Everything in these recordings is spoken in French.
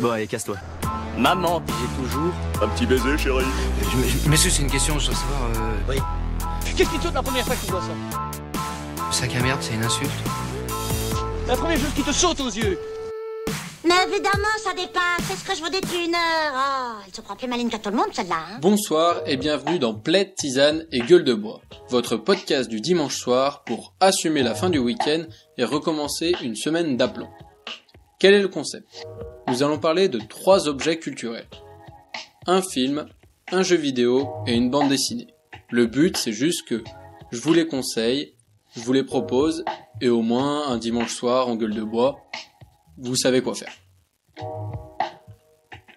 Bon, allez, casse-toi. Maman, j'ai toujours... Un petit baiser, chérie. Monsieur, c'est une question, je dois savoir... Oui. Qu'est-ce qui te saute la première fois que tu vois ça? Sac à merde, c'est une insulte? La première chose qui te saute aux yeux. Mais évidemment, ça dépasse. C'est ce que je vous dis depuis une heure. Oh, elle se croit plus maligne que tout le monde, celle-là. Hein. Bonsoir et bienvenue dans Plaid, Tisane et Gueule de Bois, votre podcast du dimanche soir pour assumer la fin du week-end et recommencer une semaine d'aplomb. Quel est le concept? Nous allons parler de 3 objets culturels. Un film, un jeu vidéo et une bande dessinée. Le but, c'est juste que je vous les conseille, je vous les propose, et au moins un dimanche soir en Gueule de Bois, vous savez quoi faire.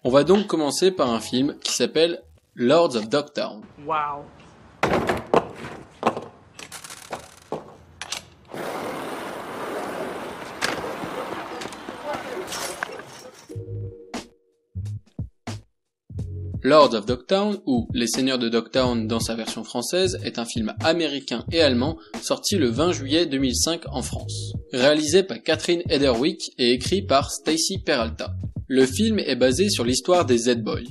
On va donc commencer par un film qui s'appelle Lords of Dogtown. Wow. Lords of Dogtown, ou Les Seigneurs de Dogtown dans sa version française, est un film américain et allemand sorti le 20 juillet 2005 en France. Réalisé par Catherine Hederwick et écrit par Stacy Peralta. Le film est basé sur l'histoire des Z-Boys,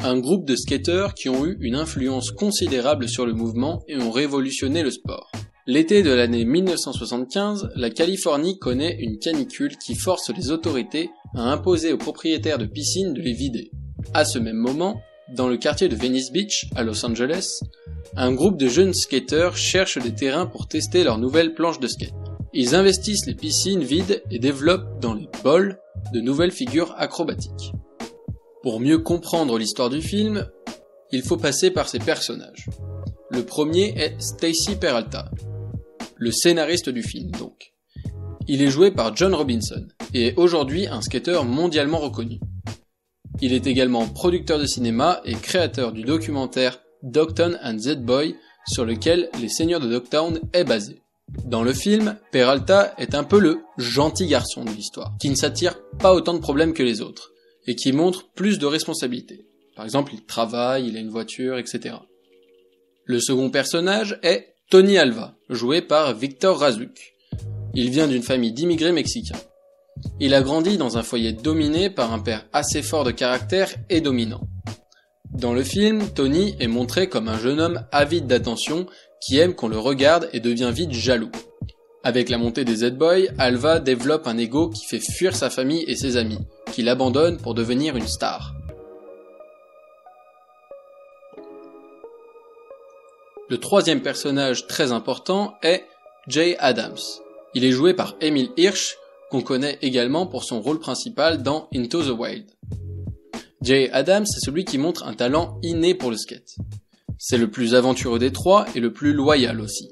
un groupe de skateurs qui ont eu une influence considérable sur le mouvement et ont révolutionné le sport. L'été de l'année 1975, la Californie connaît une canicule qui force les autorités à imposer aux propriétaires de piscines de les vider. À ce même moment, dans le quartier de Venice Beach, à Los Angeles, un groupe de jeunes skateurs cherche des terrains pour tester leurs nouvelles planches de skate. Ils investissent les piscines vides et développent dans les bols de nouvelles figures acrobatiques. Pour mieux comprendre l'histoire du film, il faut passer par ses personnages. Le premier est Stacy Peralta, le scénariste du film donc. Il est joué par John Robinson et est aujourd'hui un skateur mondialement reconnu. Il est également producteur de cinéma et créateur du documentaire Dogtown and Z-Boy sur lequel Les Seigneurs de Dogtown est basé. Dans le film, Peralta est un peu le gentil garçon de l'histoire, qui ne s'attire pas autant de problèmes que les autres, et qui montre plus de responsabilités. Par exemple, il travaille, il a une voiture, etc. Le second personnage est Tony Alva, joué par Victor Razuk. Il vient d'une famille d'immigrés mexicains. Il a grandi dans un foyer dominé par un père assez fort de caractère et dominant. Dans le film, Tony est montré comme un jeune homme avide d'attention qui aime qu'on le regarde et devient vite jaloux. Avec la montée des Z-Boys, Alva développe un ego qui fait fuir sa famille et ses amis, qu'il abandonne pour devenir une star. Le troisième personnage très important est Jay Adams. Il est joué par Emile Hirsch, qu'on connaît également pour son rôle principal dans Into the Wild. Jay Adams est celui qui montre un talent inné pour le skate. C'est le plus aventureux des trois et le plus loyal aussi.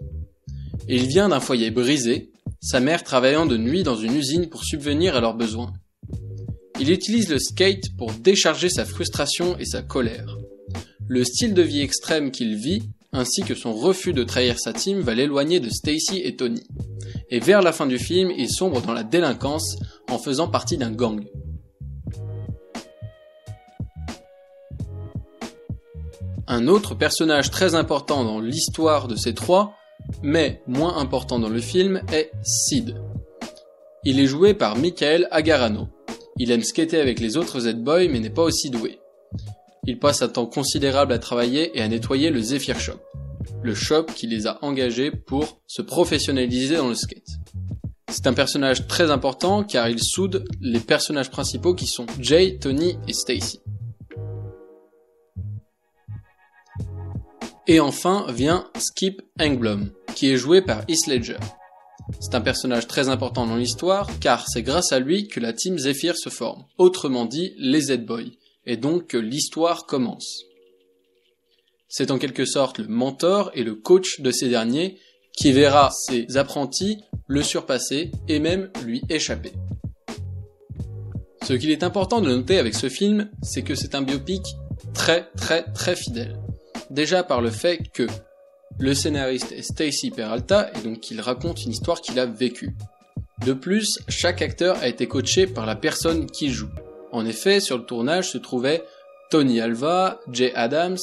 Et il vient d'un foyer brisé, sa mère travaillant de nuit dans une usine pour subvenir à leurs besoins. Il utilise le skate pour décharger sa frustration et sa colère. Le style de vie extrême qu'il vit, ainsi que son refus de trahir sa team, va l'éloigner de Stacy et Tony. Et vers la fin du film, il sombre dans la délinquance en faisant partie d'un gang. Un autre personnage très important dans l'histoire de ces trois, mais moins important dans le film, est Sid. Il est joué par Michael Agarano. Il aime skater avec les autres Z-Boys mais n'est pas aussi doué. Il passe un temps considérable à travailler et à nettoyer le Zephyr Shop, le shop qui les a engagés pour se professionnaliser dans le skate. C'est un personnage très important car il soude les personnages principaux qui sont Jay, Tony et Stacy. Et enfin vient Skip Engblom, qui est joué par Heath Ledger. C'est un personnage très important dans l'histoire car c'est grâce à lui que la team Zephyr se forme, autrement dit les Z-Boys, et donc que l'histoire commence. C'est en quelque sorte le mentor et le coach de ces derniers qui verra ses apprentis le surpasser et même lui échapper. Ce qu'il est important de noter avec ce film, c'est que c'est un biopic très fidèle. Déjà par le fait que le scénariste est Stacy Peralta et donc qu'il raconte une histoire qu'il a vécue. De plus, chaque acteur a été coaché par la personne qui joue. En effet, sur le tournage se trouvaient Tony Alva, Jay Adams,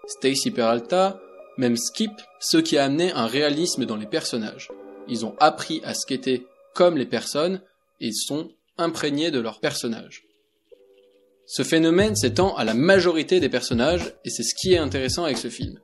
Stacy Peralta, même Skip, ce qui a amené un réalisme dans les personnages. Ils ont appris à skater comme les personnes et sont imprégnés de leurs personnages. Ce phénomène s'étend à la majorité des personnages et c'est ce qui est intéressant avec ce film.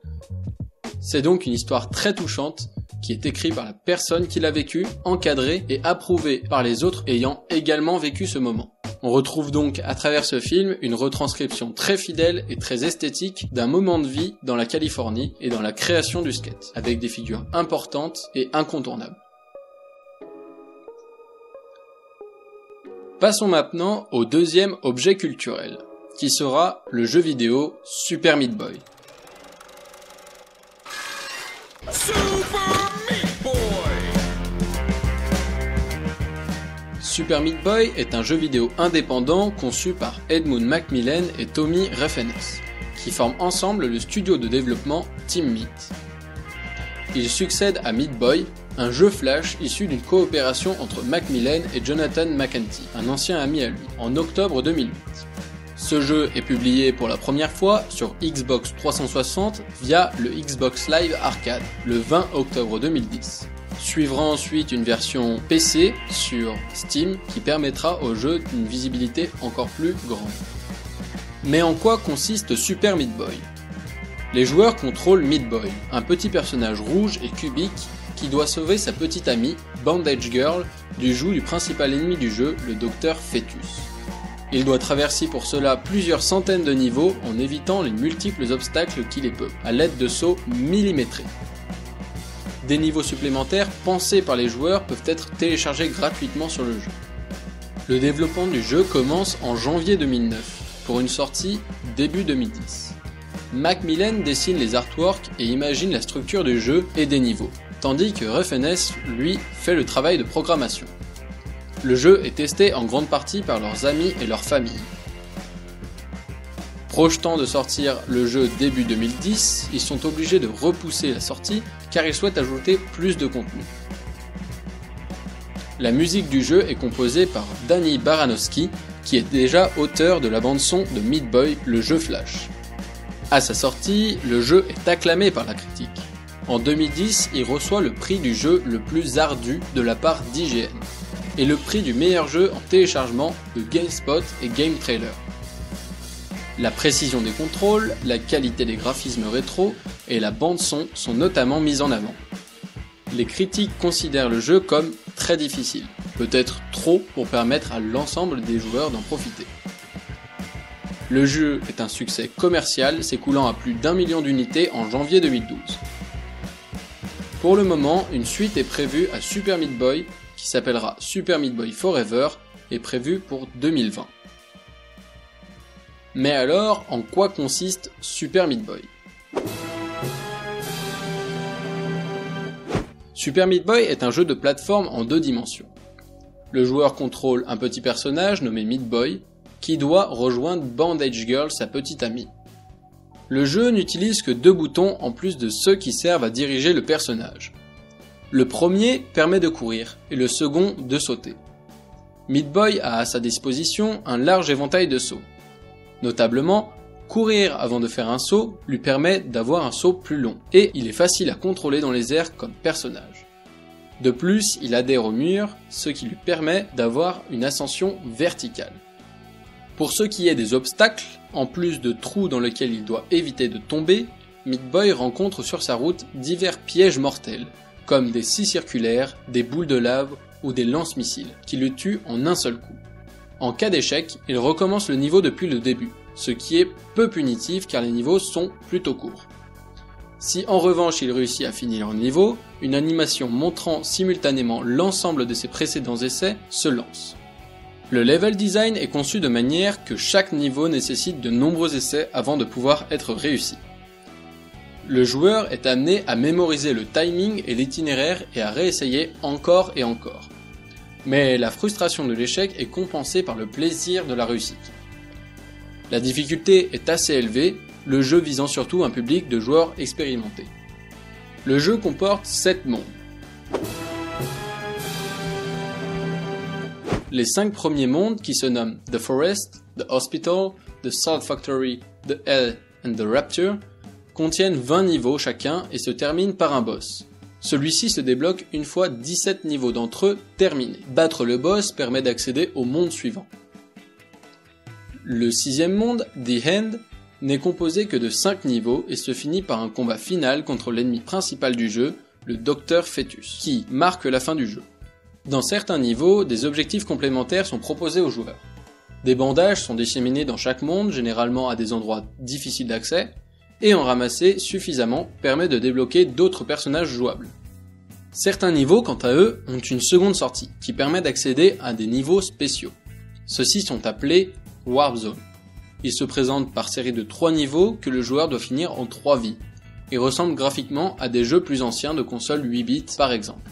C'est donc une histoire très touchante qui est écrite par la personne qui l'a vécu, encadrée et approuvée par les autres ayant également vécu ce moment. On retrouve donc à travers ce film une retranscription très fidèle et très esthétique d'un moment de vie dans la Californie et dans la création du skate, avec des figures importantes et incontournables. Passons maintenant au deuxième objet culturel, qui sera le jeu vidéo Super Meat Boy. Super Meat Boy est un jeu vidéo indépendant conçu par Edmund Macmillan et Tommy Refenes, qui forment ensemble le studio de développement Team Meat. Il succède à Meat Boy, un jeu flash issu d'une coopération entre Macmillan et Jonathan McEntee, un ancien ami à lui, en octobre 2008. Ce jeu est publié pour la première fois sur Xbox 360 via le Xbox Live Arcade, le 20 octobre 2010. Suivra ensuite une version PC sur Steam qui permettra au jeu une visibilité encore plus grande. Mais en quoi consiste Super Meat Boy ? Les joueurs contrôlent Meat Boy, un petit personnage rouge et cubique qui doit sauver sa petite amie, Bandage Girl, du joug du principal ennemi du jeu, le Docteur Fetus. Il doit traverser pour cela plusieurs centaines de niveaux en évitant les multiples obstacles qui les peuplent, à l'aide de sauts millimétrés. Des niveaux supplémentaires pensés par les joueurs peuvent être téléchargés gratuitement sur le jeu. Le développement du jeu commence en janvier 2009, pour une sortie début 2010. Macmillan dessine les artworks et imagine la structure du jeu et des niveaux, tandis que Refenes, lui, fait le travail de programmation. Le jeu est testé en grande partie par leurs amis et leurs familles. Projetant de sortir le jeu début 2010, ils sont obligés de repousser la sortie car ils souhaitent ajouter plus de contenu. La musique du jeu est composée par Danny Baranowski, qui est déjà auteur de la bande-son de Meat Boy, le jeu Flash. À sa sortie, le jeu est acclamé par la critique. En 2010, il reçoit le prix du jeu le plus ardu de la part d'IGN, et le prix du meilleur jeu en téléchargement de GameSpot et Game Trailer. La précision des contrôles, la qualité des graphismes rétro et la bande-son sont notamment mises en avant. Les critiques considèrent le jeu comme très difficile, peut-être trop pour permettre à l'ensemble des joueurs d'en profiter. Le jeu est un succès commercial s'écoulant à plus d'1 million d'unités en janvier 2012. Pour le moment, une suite est prévue à Super Meat Boy qui s'appellera Super Meat Boy Forever est prévue pour 2020. Mais alors, en quoi consiste Super Meat Boy ? Super Meat Boy est un jeu de plateforme en 2 dimensions. Le joueur contrôle un petit personnage nommé Meat Boy, qui doit rejoindre Bandage Girl, sa petite amie. Le jeu n'utilise que 2 boutons en plus de ceux qui servent à diriger le personnage. Le premier permet de courir, et le second de sauter. Meat Boy a à sa disposition un large éventail de sauts. Notablement, courir avant de faire un saut lui permet d'avoir un saut plus long, et il est facile à contrôler dans les airs comme personnage. De plus, il adhère au mur, ce qui lui permet d'avoir une ascension verticale. Pour ce qui est des obstacles, en plus de trous dans lesquels il doit éviter de tomber, Meat Boy rencontre sur sa route divers pièges mortels, comme des scies circulaires, des boules de lave ou des lance-missiles, qui le tuent en un seul coup. En cas d'échec, il recommence le niveau depuis le début, ce qui est peu punitif car les niveaux sont plutôt courts. Si en revanche il réussit à finir un niveau, une animation montrant simultanément l'ensemble de ses précédents essais se lance. Le level design est conçu de manière que chaque niveau nécessite de nombreux essais avant de pouvoir être réussi. Le joueur est amené à mémoriser le timing et l'itinéraire et à réessayer encore et encore. Mais la frustration de l'échec est compensée par le plaisir de la réussite. La difficulté est assez élevée, le jeu visant surtout un public de joueurs expérimentés. Le jeu comporte 7 mondes. Les 5 premiers mondes, qui se nomment The Forest, The Hospital, The Salt Factory, The Hell and The Rapture, contiennent 20 niveaux chacun et se terminent par un boss. Celui-ci se débloque une fois 17 niveaux d'entre eux terminés. Battre le boss permet d'accéder au monde suivant. Le 6e monde, The End, n'est composé que de 5 niveaux et se finit par un combat final contre l'ennemi principal du jeu, le Docteur Fetus, qui marque la fin du jeu. Dans certains niveaux, des objectifs complémentaires sont proposés aux joueurs. Des bandages sont disséminés dans chaque monde, généralement à des endroits difficiles d'accès, et en ramasser suffisamment permet de débloquer d'autres personnages jouables. Certains niveaux, quant à eux, ont une seconde sortie, qui permet d'accéder à des niveaux spéciaux. Ceux-ci sont appelés Warp Zone. Ils se présentent par série de 3 niveaux que le joueur doit finir en 3 vies, et ressemblent graphiquement à des jeux plus anciens de consoles 8 bits par exemple.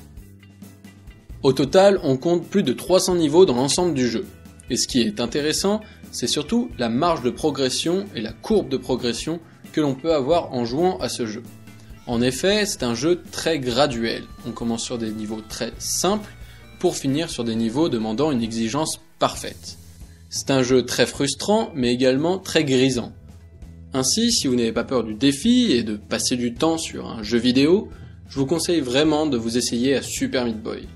Au total, on compte plus de 300 niveaux dans l'ensemble du jeu, et ce qui est intéressant, c'est surtout la marge de progression et la courbe de progression que l'on peut avoir en jouant à ce jeu. En effet, c'est un jeu très graduel, on commence sur des niveaux très simples, pour finir sur des niveaux demandant une exigence parfaite. C'est un jeu très frustrant, mais également très grisant. Ainsi, si vous n'avez pas peur du défi et de passer du temps sur un jeu vidéo, je vous conseille vraiment de vous essayer à Super Meat Boy.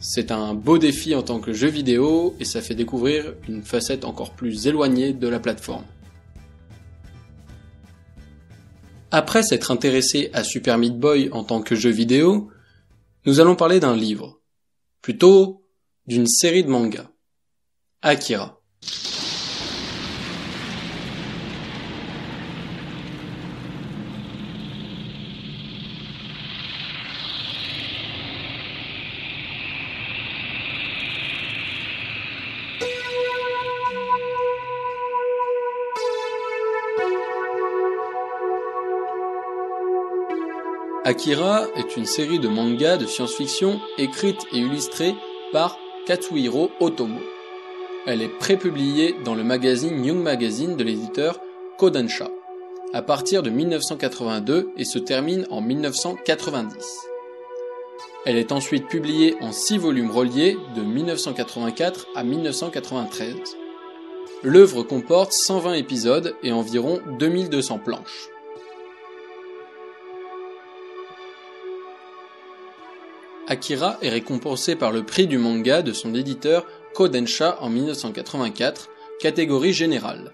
C'est un beau défi en tant que jeu vidéo et ça fait découvrir une facette encore plus éloignée de la plateforme. Après s'être intéressé à Super Meat Boy en tant que jeu vidéo, nous allons parler d'un livre, plutôt d'une série de mangas. Akira. Akira est une série de mangas de science-fiction écrite et illustrée par Katsuhiro Otomo. Elle est prépubliée dans le magazine Young Magazine de l'éditeur Kodansha, à partir de 1982 et se termine en 1990. Elle est ensuite publiée en 6 volumes reliés de 1984 à 1993. L'œuvre comporte 120 épisodes et environ 2200 planches. Akira est récompensé par le prix du manga de son éditeur Kodansha en 1984, catégorie générale.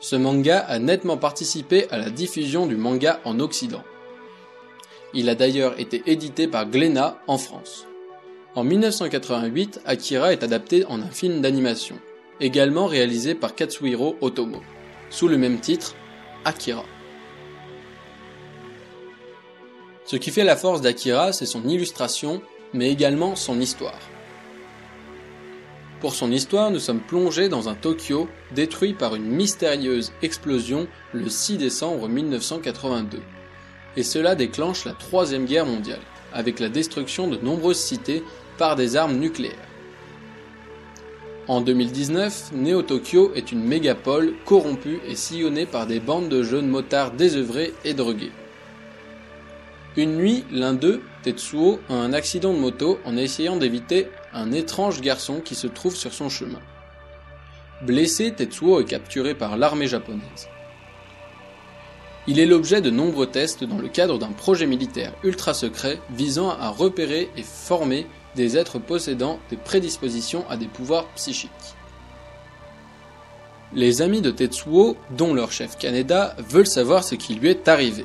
Ce manga a nettement participé à la diffusion du manga en Occident. Il a d'ailleurs été édité par Glénat en France. En 1988, Akira est adapté en un film d'animation, également réalisé par Katsuhiro Otomo, sous le même titre, Akira. Ce qui fait la force d'Akira, c'est son illustration, mais également son histoire. Pour son histoire, nous sommes plongés dans un Tokyo détruit par une mystérieuse explosion le 6 décembre 1982. Et cela déclenche la Troisième Guerre mondiale, avec la destruction de nombreuses cités par des armes nucléaires. En 2019, Neo-Tokyo est une mégapole corrompue et sillonnée par des bandes de jeunes motards désœuvrés et drogués. Une nuit, l'un d'eux, Tetsuo, a un accident de moto en essayant d'éviter un étrange garçon qui se trouve sur son chemin. Blessé, Tetsuo est capturé par l'armée japonaise. Il est l'objet de nombreux tests dans le cadre d'un projet militaire ultra secret visant à repérer et former des êtres possédant des prédispositions à des pouvoirs psychiques. Les amis de Tetsuo, dont leur chef Kaneda, veulent savoir ce qui lui est arrivé,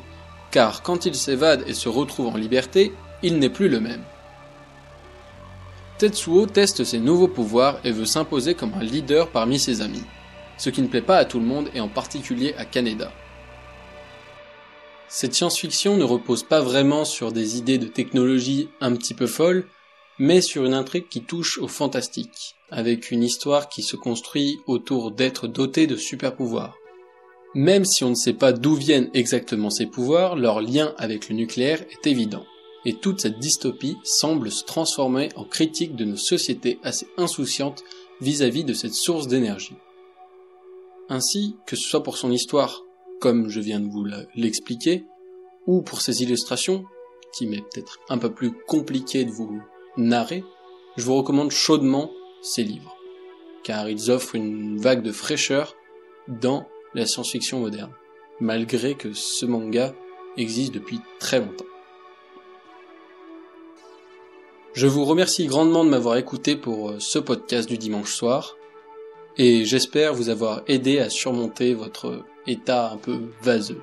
car quand il s'évade et se retrouve en liberté, il n'est plus le même. Tetsuo teste ses nouveaux pouvoirs et veut s'imposer comme un leader parmi ses amis, ce qui ne plaît pas à tout le monde et en particulier à Kaneda. Cette science-fiction ne repose pas vraiment sur des idées de technologie un petit peu folles, mais sur une intrigue qui touche au fantastique, avec une histoire qui se construit autour d'êtres dotés de super-pouvoirs. Même si on ne sait pas d'où viennent exactement ces pouvoirs, leur lien avec le nucléaire est évident, et toute cette dystopie semble se transformer en critique de nos sociétés assez insouciantes vis-à-vis de cette source d'énergie. Ainsi, que ce soit pour son histoire, comme je viens de vous l'expliquer, ou pour ses illustrations, qui m'est peut-être un peu plus compliqué de vous narrer, je vous recommande chaudement ces livres, car ils offrent une vague de fraîcheur dans la science-fiction moderne, malgré que ce manga existe depuis très longtemps. Je vous remercie grandement de m'avoir écouté pour ce podcast du dimanche soir. et j'espère vous avoir aidé à surmonter votre état un peu vaseux.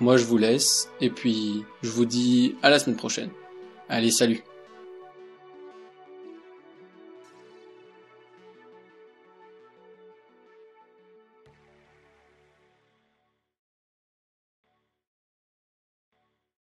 Moi je vous laisse, et puis je vous dis à la semaine prochaine. Allez, salut!